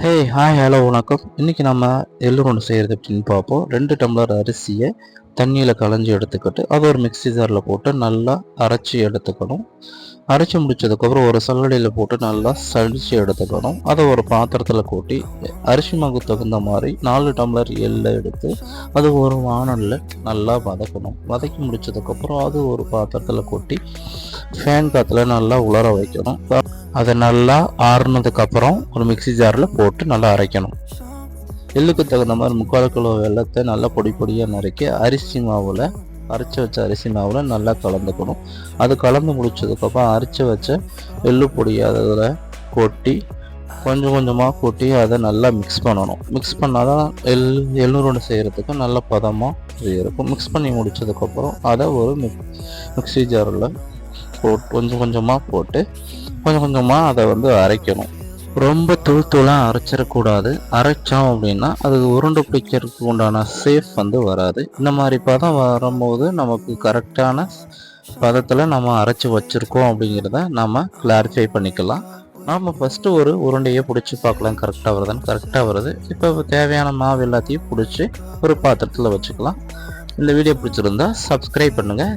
Hi hello வணக்கம். இன்றைக்கி நம்ம எள்ளுருண்டை செய்கிறது அப்படின்னு பார்ப்போம். 2 டம்ளர் அரிசியை தண்ணியில் களைஞ்சி எடுத்துக்கிட்டு அதை ஒரு மிக்ஸி ஜாரில் போட்டு நல்லா அரைச்சி எடுத்துக்கணும். அரைச்சி முடித்ததுக்கப்புறம் ஒரு சல்லடையில் போட்டு நல்லா சலிச்சு எடுத்துக்கணும். அதை ஒரு பாத்திரத்தில் கொட்டி அரிசி மாவுக்கு தகுந்த மாதிரி 4 டம்ளர் எள்ளை எடுத்து அது ஒரு வாணலில் நல்லா வதக்கணும். வதக்கி முடித்ததுக்கப்புறம் அது ஒரு பாத்திரத்தில் கொட்டி ஃபேன் காற்றுல நல்லா உலர வைக்கணும். அதை நல்லா ஆறுனதுக்கப்புறம் ஒரு மிக்ஸி ஜாரில் போட்டு நல்லா அரைக்கணும். எள்ளுக்கு தகுந்த மாதிரி 3/4 கிலோ வெல்லத்தை நல்லா பொடி பொடியாக நறுக்கி அரிசி மாவில் அரைச்சி வச்ச அரிசி மாவில் நல்லா கலந்துக்கணும். அது கலந்து முடிச்சதுக்கப்புறம் அரைச்சி வச்ச எள்ளு பொடியை அதில் கொட்டி கொஞ்சம் கொஞ்சமாக கொட்டி அதை நல்லா மிக்ஸ் பண்ணணும். மிக்ஸ் பண்ணால் தான் எள்ளுருண்டை செய்கிறதுக்கு நல்ல பதமாக இருக்கும். மிக்ஸ் பண்ணி முடித்ததுக்கப்புறம் அதை ஒரு மிக்ஸி ஜாரில் போட்டு கொஞ்சம் கொஞ்சமாக போட்டு கொஞ்சம் கொஞ்சமாக அதை அரைக்கணும். ரொம்ப தூளாக அரைச்சிடக்கூடாது. அரைச்சோம் அப்படின்னா அது உருண்டை பிடிக்கிறதுக்கு உண்டான சேஃப் வராது. இந்த மாதிரி பதம் வரும்போது நமக்கு கரெக்டான பதத்தில் நம்ம அரைச்சி வச்சுருக்கோம் அப்படிங்கிறத நம்ம கிளாரிஃபை பண்ணிக்கலாம். நாம் ஃபஸ்ட்டு ஒரு உருண்டையை பிடிச்சி பார்க்கலாம் கரெக்டாக வருதுன்னு. கரெக்டாக வருது. இப்போ தேவையான மாவு எல்லாத்தையும் பிடிச்சி ஒரு பாத்திரத்தில் வச்சுக்கலாம். இந்த வீடியோ பிடிச்சிருந்தா சப்ஸ்கிரைப் பண்ணுங்கள்.